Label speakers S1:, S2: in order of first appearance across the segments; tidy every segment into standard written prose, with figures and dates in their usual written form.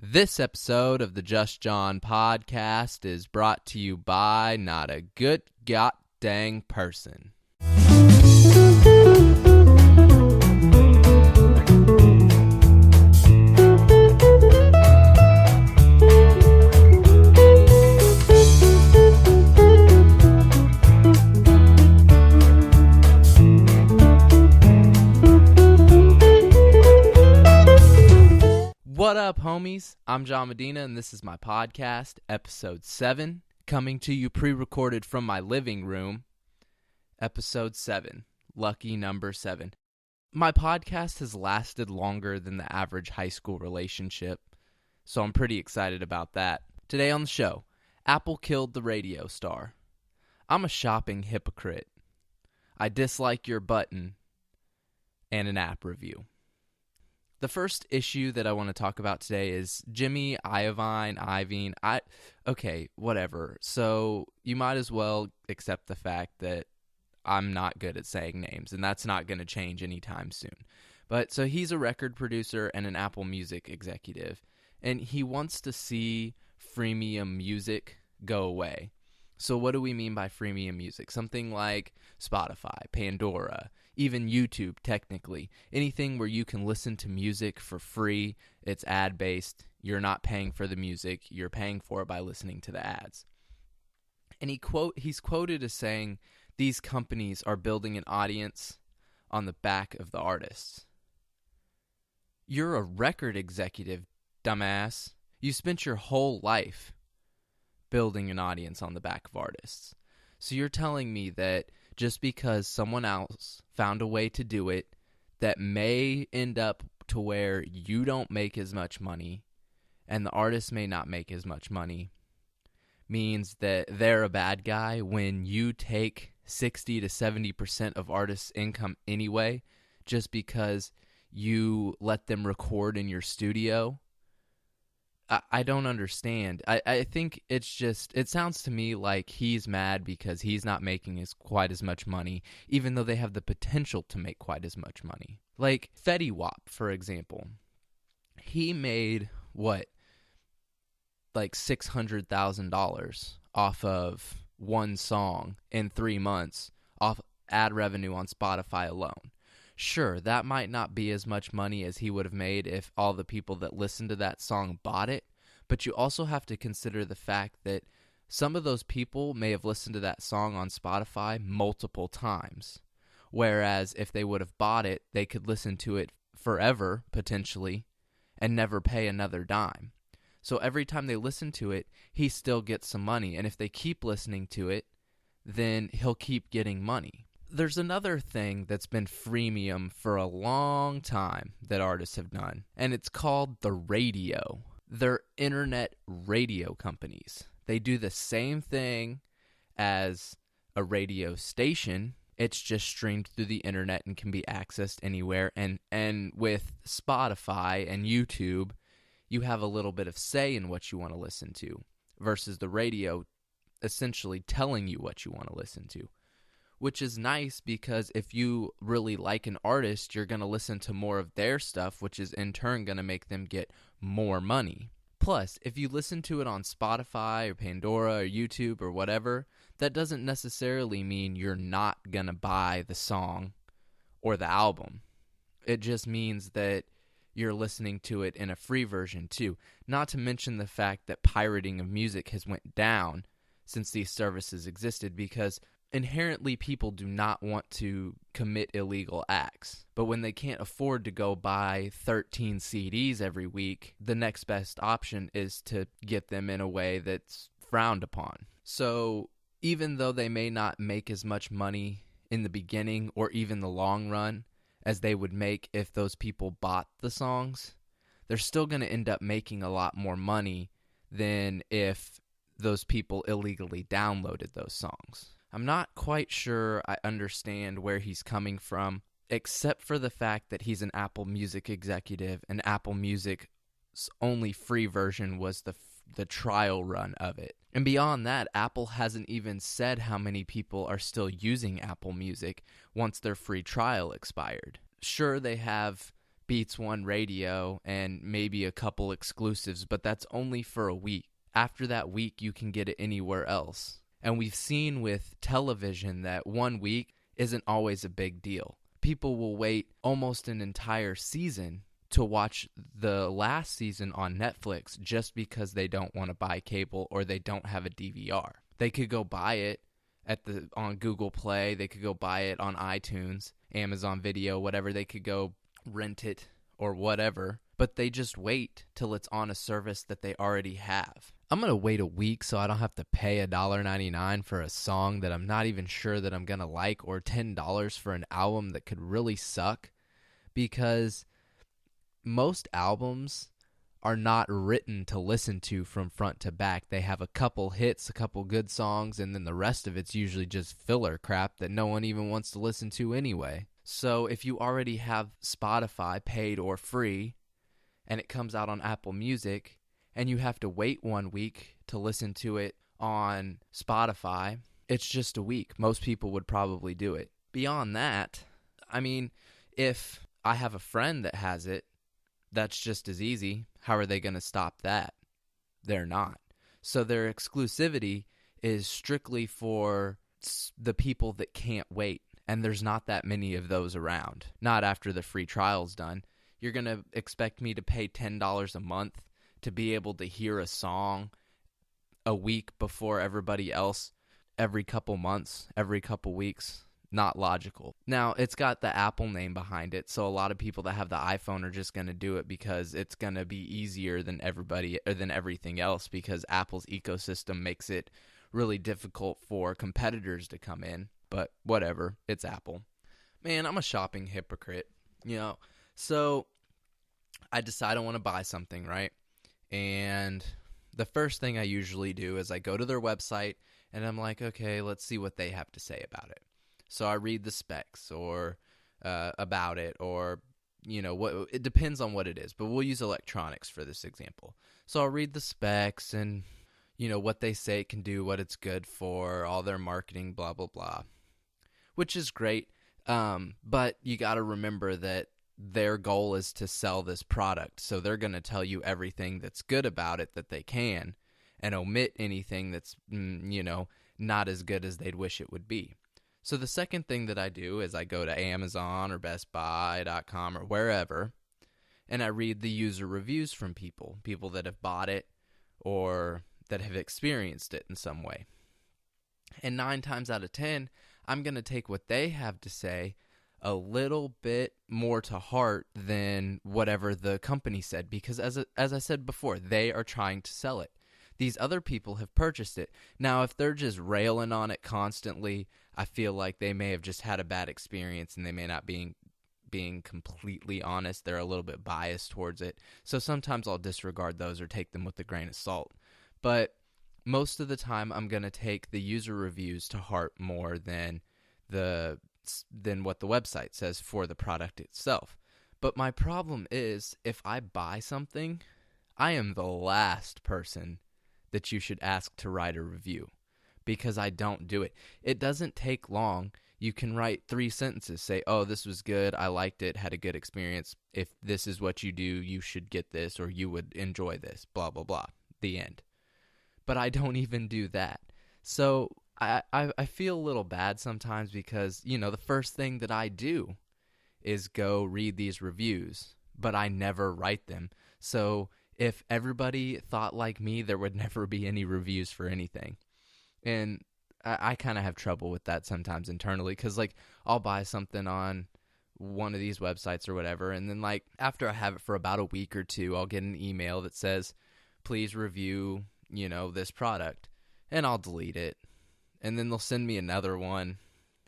S1: This episode of the JustJohn podcast is brought to you by Not a Good God Dang Person. What up, homies? I'm John Medina, and this is my podcast, episode 7, coming to you pre-recorded from my living room. Episode 7, lucky number 7. My podcast has lasted longer than the average high school relationship, so I'm pretty excited about that. Today on the show, Apple killed the radio star. I'm a shopping hypocrite. I dislike your button, and an app review. The first issue that I want to talk about today is Jimmy, Iovine, okay, whatever. So you might as well accept the fact that I'm not good at saying names, and that's not going to change anytime soon. But so he's a record producer and an Apple Music executive, and he wants to see freemium music go away. So what do we mean by freemium music? Something like Spotify, Pandora, even YouTube, technically. Anything where you can listen to music for free, it's ad-based, you're not paying for the music, you're paying for it by listening to the ads. And he's quoted as saying, these companies are building an audience on the back of the artists. You're a record executive, dumbass. You spent your whole life building an audience on the back of artists. So you're telling me that just because someone else found a way to do it that may end up to where you don't make as much money and the artist may not make as much money means that they're a bad guy when you take 60 to 70% of artists' income anyway just because you let them record in your studio? I don't understand. I think it sounds to me like he's mad because he's not making quite as much money, even though they have the potential to make quite as much money. Like Fetty Wap, for example. He made, like $600,000 off of one song in 3 months off ad revenue on Spotify alone. Sure, that might not be as much money as he would have made if all the people that listened to that song bought it, but you also have to consider the fact that some of those people may have listened to that song on Spotify multiple times, whereas if they would have bought it, they could listen to it forever, potentially, and never pay another dime. So every time they listen to it, he still gets some money, and if they keep listening to it, then he'll keep getting money. There's another thing that's been freemium for a long time that artists have done, and it's called the radio. They're internet radio companies. They do the same thing as a radio station. It's just streamed through the internet and can be accessed anywhere. And with Spotify and YouTube, you have a little bit of say in what you want to listen to versus the radio essentially telling you what you want to listen to. Which is nice because if you really like an artist, you're going to listen to more of their stuff, which is in turn going to make them get more money. Plus, if you listen to it on Spotify or Pandora or YouTube or whatever, that doesn't necessarily mean you're not going to buy the song or the album. It just means that you're listening to it in a free version too. Not to mention the fact that pirating of music has went down since these services existed because inherently, people do not want to commit illegal acts. But when they can't afford to go buy 13 CDs every week, the next best option is to get them in a way that's frowned upon. So even though they may not make as much money in the beginning or even the long run as they would make if those people bought the songs, they're still going to end up making a lot more money than if those people illegally downloaded those songs. I'm not quite sure I understand where he's coming from, except for the fact that he's an Apple Music executive, and Apple Music's only free version was the trial run of it. And beyond that, Apple hasn't even said how many people are still using Apple Music once their free trial expired. Sure, they have Beats One radio and maybe a couple exclusives, but that's only for a week. After that week, you can get it anywhere else. And we've seen with television that 1 week isn't always a big deal. People will wait almost an entire season to watch the last season on Netflix just because they don't want to buy cable or they don't have a DVR. They could go buy it on Google Play. They could go buy it on iTunes, Amazon Video, whatever. They could go rent it or whatever, but they just wait till it's on a service that they already have. I'm going to wait a week so I don't have to pay $1.99 for a song that I'm not even sure that I'm going to like, or $10 for an album that could really suck, because most albums are not written to listen to from front to back. They have a couple hits, a couple good songs, and then the rest of it's usually just filler crap that no one even wants to listen to anyway. So if you already have Spotify, paid or free, and it comes out on Apple Music, and you have to wait 1 week to listen to it on Spotify, it's just a week. Most people would probably do it. Beyond that, I mean, if I have a friend that has it, that's just as easy. How are they going to stop that? They're not. So their exclusivity is strictly for the people that can't wait. And there's not that many of those around. Not after the free trial's done. You're going to expect me to pay $10 a month to be able to hear a song a week before everybody else every couple months, every couple weeks? Not logical. Now, it's got the Apple name behind it, so a lot of people that have the iPhone are just going to do it because it's going to be easier than everything else, because Apple's ecosystem makes it really difficult for competitors to come in. But whatever, it's Apple. Man, I'm a shopping hypocrite, So I decide I want to buy something, right? And the first thing I usually do is I go to their website and I'm like, okay, let's see what they have to say about it. So I read the specs or about it, or what. It depends on what it is, but we'll use electronics for this example. So I'll read the specs and what they say it can do, what it's good for, all their marketing, blah blah blah, which is great. But you got to remember that their goal is to sell this product, so they're going to tell you everything that's good about it that they can, and omit anything that's not as good as they'd wish it would be. So the second thing that I do is I go to Amazon or BestBuy.com or wherever, and I read the user reviews from people that have bought it or that have experienced it in some way. And 9 times out of 10, I'm going to take what they have to say a little bit more to heart than whatever the company said, because as I said before, they are trying to sell it. These other people have purchased it. Now, if they're just railing on it constantly, I feel like they may have just had a bad experience and they may not being completely honest. They're a little bit biased towards it. So sometimes I'll disregard those or take them with a grain of salt. But most of the time, I'm going to take the user reviews to heart more than what the website says for the product itself. But my problem is, if I buy something, I am the last person that you should ask to write a review, because I don't do it. It doesn't take long. You can write 3 sentences, say, oh, this was good, I liked it, had a good experience. If this is what you do, you should get this, or you would enjoy this, blah, blah, blah, the end. But I don't even do that. So I feel a little bad sometimes because, the first thing that I do is go read these reviews, but I never write them. So if everybody thought like me, there would never be any reviews for anything. And I kind of have trouble with that sometimes internally, because I'll buy something on one of these websites or whatever, and then after I have it for about a week or 2, I'll get an email that says, please review, this product, and I'll delete it. And then they'll send me another one,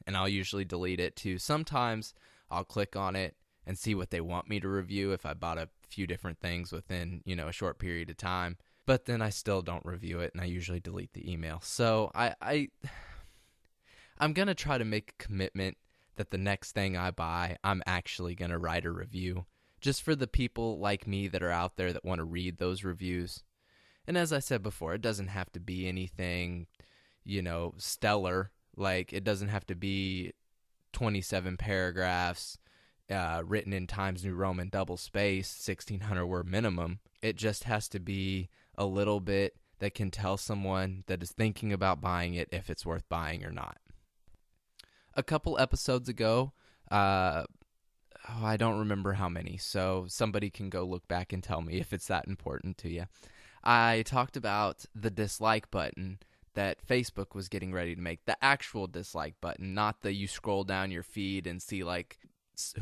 S1: and I'll usually delete it too. Sometimes I'll click on it and see what they want me to review if I bought a few different things within, a short period of time. But then I still don't review it, and I usually delete the email. So I'm going to try to make a commitment that the next thing I buy, I'm actually going to write a review, just for the people like me that are out there that want to read those reviews. And as I said before, it doesn't have to be anything, stellar. It doesn't have to be 27 paragraphs, written in Times New Roman double space, 1600 word minimum. It just has to be a little bit that can tell someone that is thinking about buying it if it's worth buying or not. A couple episodes ago, I don't remember how many, so somebody can go look back and tell me if it's that important to you. I talked about the dislike button that Facebook was getting ready to make, the actual dislike button, not the you scroll down your feed and see like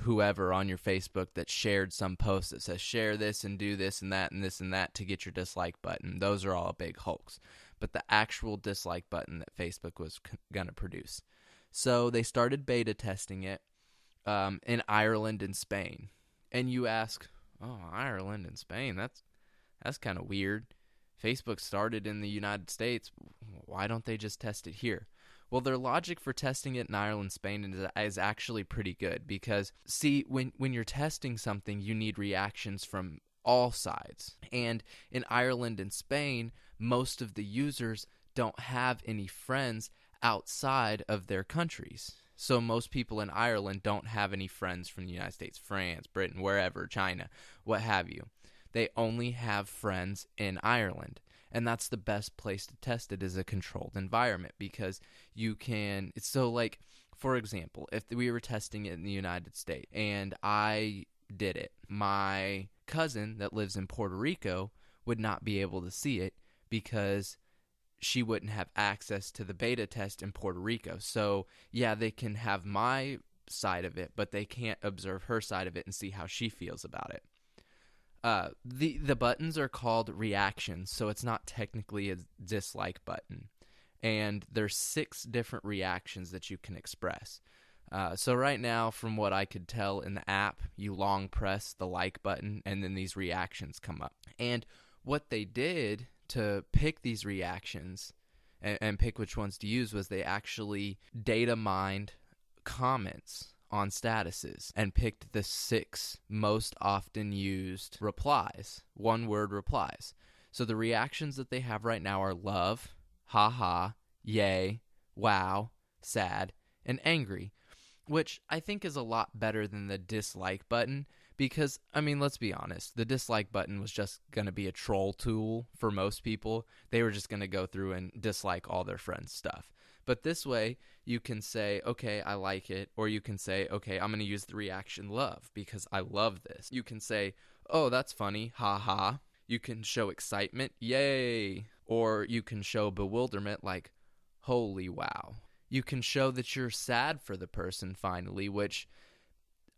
S1: whoever on your Facebook that shared some post that says share this and do this and that and this and that to get your dislike button. Those are all a big hoax. But the actual dislike button that Facebook was going to produce. So they started beta testing it in Ireland and Spain. And you ask, oh, Ireland and Spain, that's kind of weird. Facebook started in the United States. Why don't they just test it here? Well, their logic for testing it in Ireland and Spain is actually pretty good because, see, when you're testing something, you need reactions from all sides. And in Ireland and Spain, most of the users don't have any friends outside of their countries. So most people in Ireland don't have any friends from the United States, France, Britain, wherever, China, what have you. They only have friends in Ireland. And that's the best place to test it, is a controlled environment, because you can, it's so like, for example, if we were testing it in the United States and I did it, my cousin that lives in Puerto Rico would not be able to see it because she wouldn't have access to the beta test in Puerto Rico. So yeah, they can have my side of it, but they can't observe her side of it and see how she feels about it. The buttons are called reactions, so it's not technically a dislike button. And there's 6 different reactions that you can express. So right now, from what I could tell in the app, you long press the like button, and then these reactions come up. And what they did to pick these reactions and pick which ones to use was they actually data mined comments on statuses and picked the 6 most often used replies, one-word replies. So the reactions that they have right now are love, haha, yay, wow, sad, and angry, which I think is a lot better than the dislike button because, I mean, let's be honest, the dislike button was just going to be a troll tool for most people. They were just going to go through and dislike all their friends' stuff. But this way, you can say, okay, I like it, or you can say, okay, I'm going to use the reaction love because I love this. You can say, oh, that's funny, ha ha. You can show excitement, yay, or you can show bewilderment like, holy wow. You can show that you're sad for the person finally, which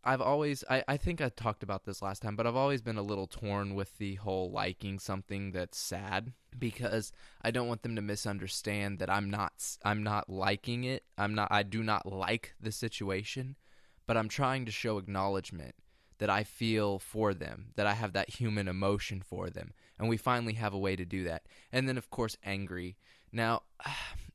S1: I think I talked about this last time, but I've always been a little torn with the whole liking something that's sad because I don't want them to misunderstand that I'm not liking it. I do not like the situation, but I'm trying to show acknowledgement that I feel for them, that I have that human emotion for them, and we finally have a way to do that. And then, of course, angry. Now,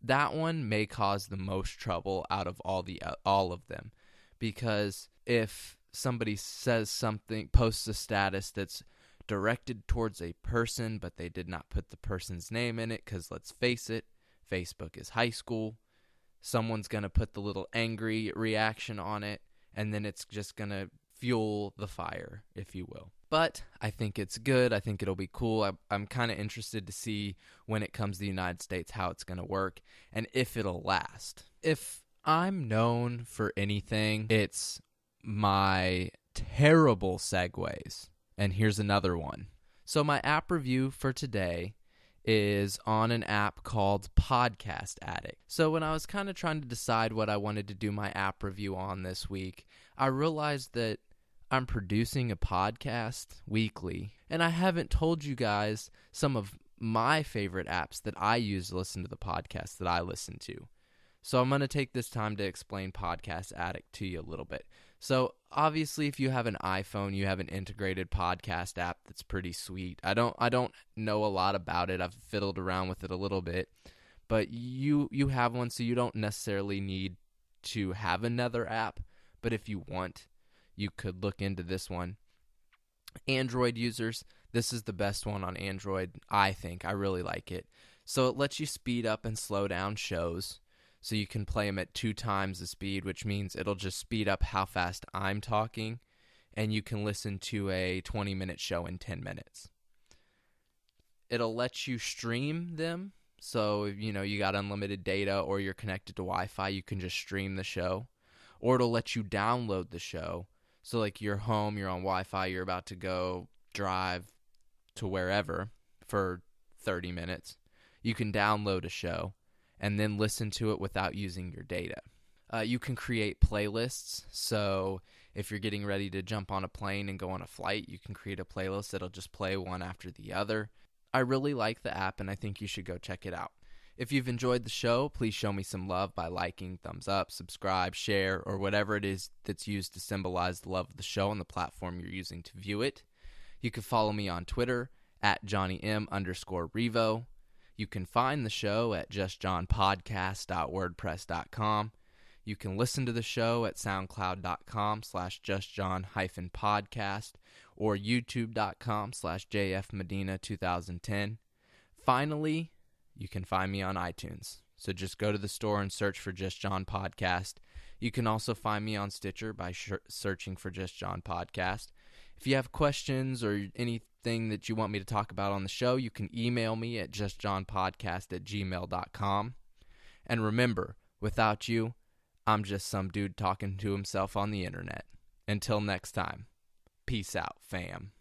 S1: that one may cause the most trouble out of all of them, because if somebody says something, posts a status that's directed towards a person, but they did not put the person's name in it, because let's face it, Facebook is high school, someone's going to put the little angry reaction on it, and then it's just going to fuel the fire, if you will. But I think it's good. I think it'll be cool. I'm kind of interested to see when it comes to the United States how it's going to work and if it'll last. If I'm known for anything, it's my terrible segues. And here's another one. So my app review for today is on an app called Podcast Addict. So when I was kind of trying to decide what I wanted to do my app review on this week, I realized that I'm producing a podcast weekly, and I haven't told you guys some of my favorite apps that I use to listen to the podcasts that I listen to. So I'm going to take this time to explain Podcast Addict to you a little bit. So obviously, if you have an iPhone, you have an integrated podcast app that's pretty sweet. I don't know a lot about it. I've fiddled around with it a little bit, but you have one, so you don't necessarily need to have another app. But if you want, you could look into this one. Android users, this is the best one on Android, I think. I really like it. So it lets you speed up and slow down shows. So you can play them at 2 times the speed, which means it'll just speed up how fast I'm talking, and you can listen to a 20-minute show in 10 minutes. It'll let you stream them. So, you got unlimited data or you're connected to Wi-Fi, you can just stream the show. Or it'll let you download the show. So, like, you're home, you're on Wi-Fi, you're about to go drive to wherever for 30 minutes. You can download a show and then listen to it without using your data. You can create playlists. So if you're getting ready to jump on a plane and go on a flight, you can create a playlist that'll just play one after the other. I really like the app, and I think you should go check it out. If you've enjoyed the show, please show me some love by liking, thumbs up, subscribe, share, or whatever it is that's used to symbolize the love of the show on the platform you're using to view it. You can follow me on Twitter at JohnnyM_Revo. You can find the show at justjohnpodcast.wordpress.com. You can listen to the show at soundcloud.com/justjohn-podcast or youtube.com/jfmedina2010. Finally, you can find me on iTunes. So just go to the store and search for Just John Podcast. You can also find me on Stitcher by searching for Just John Podcast. If you have questions or anything that you want me to talk about on the show, you can email me at justjohnpodcast@gmail.com. And remember, without you, I'm just some dude talking to himself on the internet. Until next time, peace out, fam.